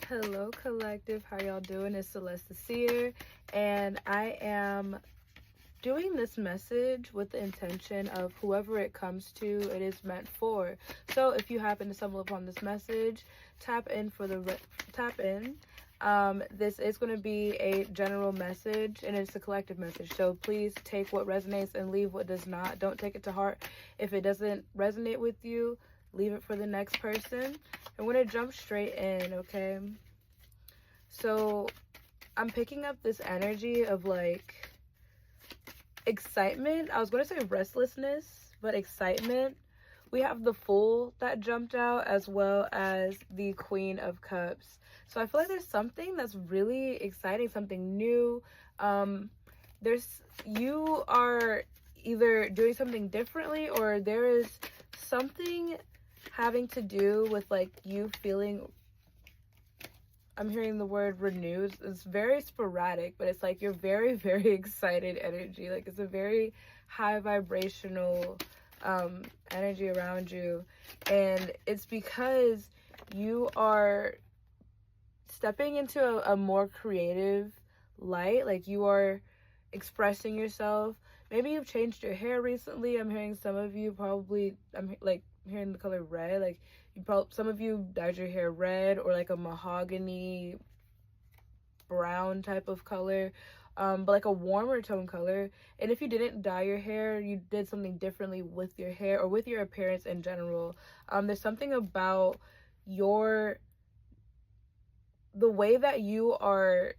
Hello collective, how y'all doing? It's Celeste the Seer, and I am doing this message with the intention of whoever it comes to, it is meant for. So if you happen to stumble upon this message, tap in. This is going to be a general message, and it's a collective message, so please take what resonates and leave what does not. Don't take it to heart. If it doesn't resonate with you, leave it for the next person. I'm going to jump straight in, okay? So I'm picking up this energy of like excitement. I was going to say restlessness, but excitement. We have the Fool that jumped out, as well as the Queen of Cups. So I feel like there's something that's really exciting, something new. You are either doing something differently, or there is something having to do with like you feeling, I'm hearing the word renewed. It's very sporadic, but it's like you're very, very excited energy. Like it's a very high vibrational energy around you, and it's because you are stepping into a more creative light. Like you are expressing yourself. Maybe you've changed your hair recently. I'm hearing some of you probably, I'm like hearing the color red. Like some of you dyed your hair red, or like a mahogany brown type of color, but like a warmer tone color. And if you didn't dye your hair, you did something differently with your hair or with your appearance in general. There's something about the way that you are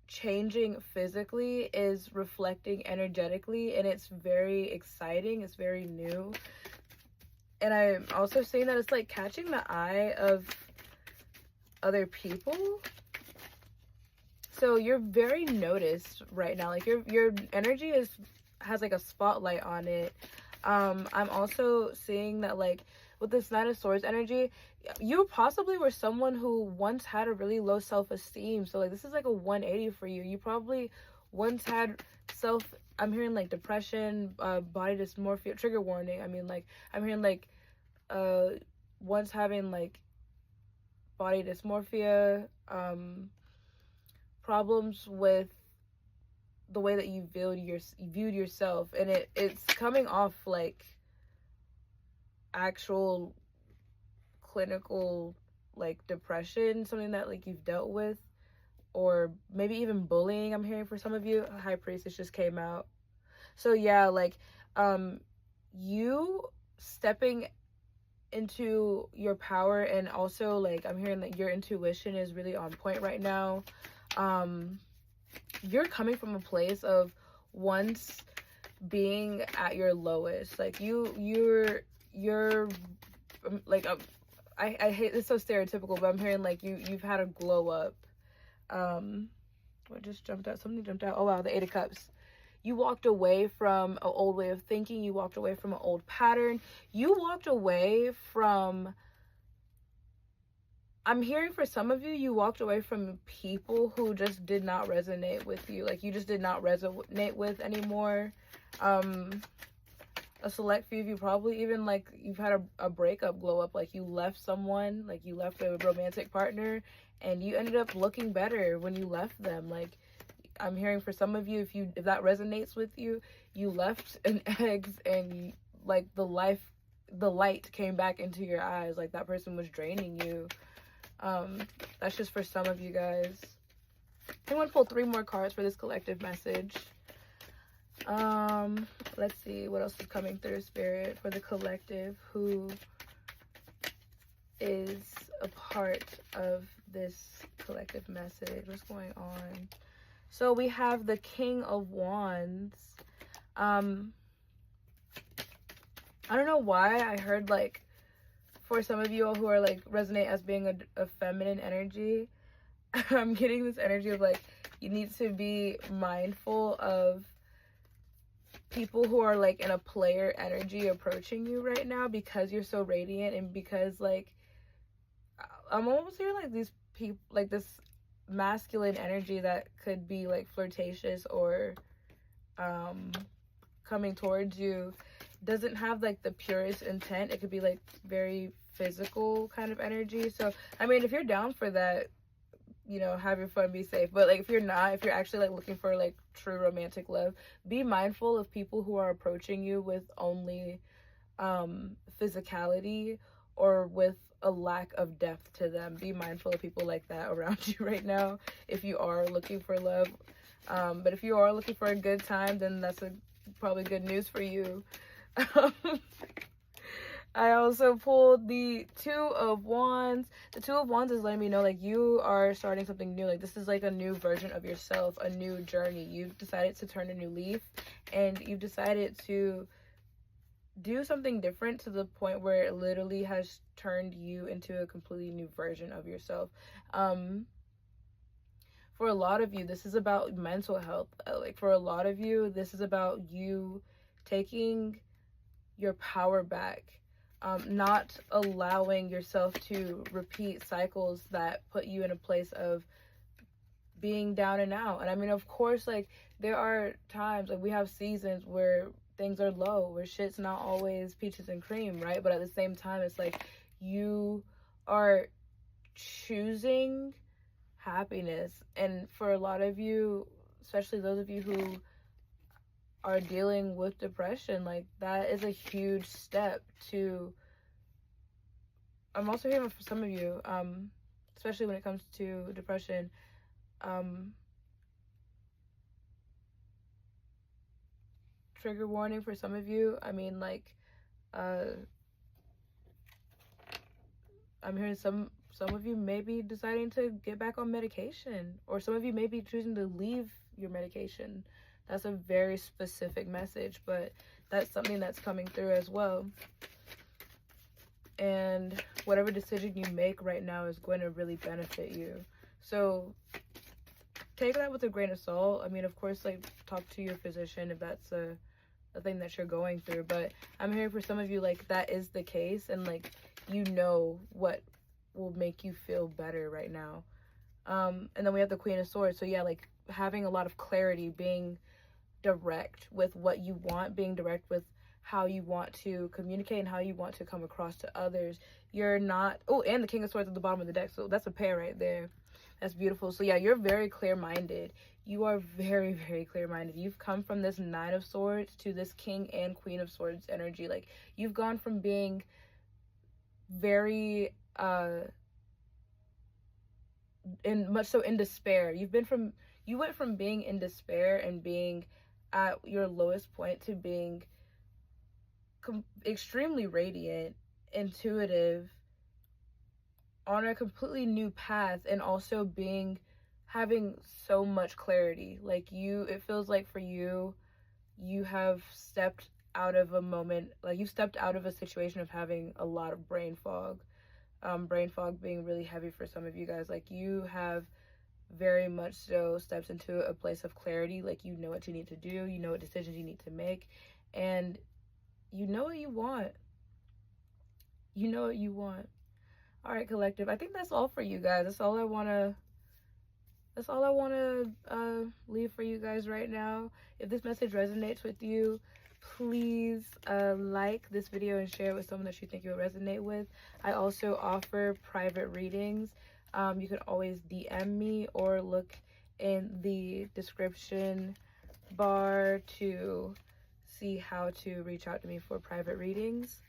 changing physically is reflecting energetically, and it's very exciting. It's very new. And I'm also seeing that it's like catching the eye of other people. So you're very noticed right now. Like your energy has like a spotlight on it. I'm also seeing that like with this Knight of Swords energy, you possibly were someone who once had a really low self-esteem. So like this is like a 180 for you. You probably once had I'm hearing like depression, body dysmorphia, trigger warning. I mean, like I'm hearing like once having like body dysmorphia, problems with the way that you viewed yourself, and it's coming off like actual clinical like depression, something that like you've dealt with, or maybe even bullying. I'm hearing for some of you. High Priestess just came out. So yeah, like you stepping into your power, and also like I'm hearing that your intuition is really on point right now. You're coming from a place of once being at your lowest. Like you're like I hate this, so stereotypical, but I'm hearing like you've had a glow up. What just jumped out? Something jumped out. Oh wow, the Eight of Cups. You walked away from an old way of thinking. You walked away from an old pattern. You walked away from, I'm hearing for some of you, you walked away from people who just did not resonate with you. Like you just did not resonate with anymore. A select few of you probably even like you've had a breakup glow up. Like you left someone, like you left a romantic partner, and you ended up looking better when you left them. Like I'm hearing for some of you, if that resonates with you, you left an ex, and like the light came back into your eyes. Like that person was draining you. That's just for some of you guys. I'm gonna pull 3 more cards for this collective message. Let's see what else is coming through, Spirit, for the collective who is a part of this collective message. What's going on? So we have the King of Wands. I don't know why I heard like for some of you who are like resonate as being a feminine energy, I'm getting this energy of like you need to be mindful of people who are like in a player energy approaching you right now, because you're so radiant, and because like I'm almost hearing like these people, like this masculine energy that could be like flirtatious or coming towards you doesn't have like the purest intent. It could be like very physical kind of energy. So I mean, if you're down for that, you know, have your fun, be safe. But like if you're not, if you're actually like looking for like true romantic love, be mindful of people who are approaching you with only physicality or with a lack of depth to them. Be mindful of people like that around you right now if you are looking for love. But if you are looking for a good time, then that's probably good news for you. I also pulled the Two of Wands. The Two of Wands is letting me know like you are starting something new. Like this is like a new version of yourself, a new journey. You've decided to turn a new leaf, and you've decided to do something different to the point where it literally has turned you into a completely new version of yourself. For a lot of you, this is about mental health. Like for a lot of you, this is about you taking your power back, not allowing yourself to repeat cycles that put you in a place of being down and out. And I mean, of course, like there are times, like we have seasons where things are low, where shit's not always peaches and cream, right? But at the same time, it's like you are choosing happiness. And for a lot of you, especially those of you who are dealing with depression, like that is a huge step to, I'm also hearing for some of you, especially when it comes to depression, trigger warning for some of you. I mean, like I'm hearing some of you may be deciding to get back on medication, or some of you may be choosing to leave your medication. That's a very specific message, but that's something that's coming through as well. And whatever decision you make right now is going to really benefit you. So take that with a grain of salt. I mean, of course, like talk to your physician if that's a thing that you're going through. But I'm hearing for some of you, like that is the case, and like you know what will make you feel better right now. And then we have the Queen of Swords. So yeah, like having a lot of clarity, being direct with what you want, being direct with how you want to communicate and how you want to come across to others. You're not, oh, and the King of Swords at the bottom of the deck, so that's a pair right there. That's beautiful. So yeah, you're very clear-minded. You are very, very clear-minded. You've come from this Nine of Swords to this King and Queen of Swords energy. Like you've gone from being very in despair. You went from being in despair and being at your lowest point to being extremely radiant, intuitive, on a completely new path, and also having so much clarity. Like it feels like for you have stepped out of a moment, like you stepped out of a situation of having a lot of brain fog. Brain fog being really heavy for some of you guys. Like you have very much so steps into a place of clarity. Like you know what you need to do, you know what decisions you need to make, and you know what you want. You know what you want. All right, collective. I think that's all for you guys. That's all I want to leave for you guys right now. If this message resonates with you, please like this video and share it with someone that you think it will resonate with. I also offer private readings. You can always DM me or look in the description bar to see how to reach out to me for private readings.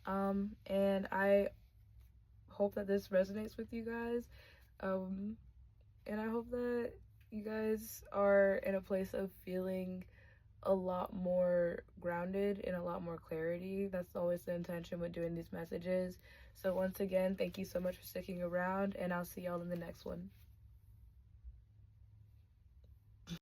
And I hope that this resonates with you guys. And I hope that you guys are in a place of feeling a lot more grounded and a lot more clarity. That's always the intention with doing these messages. So once again, thank you so much for sticking around, and I'll see y'all in the next one.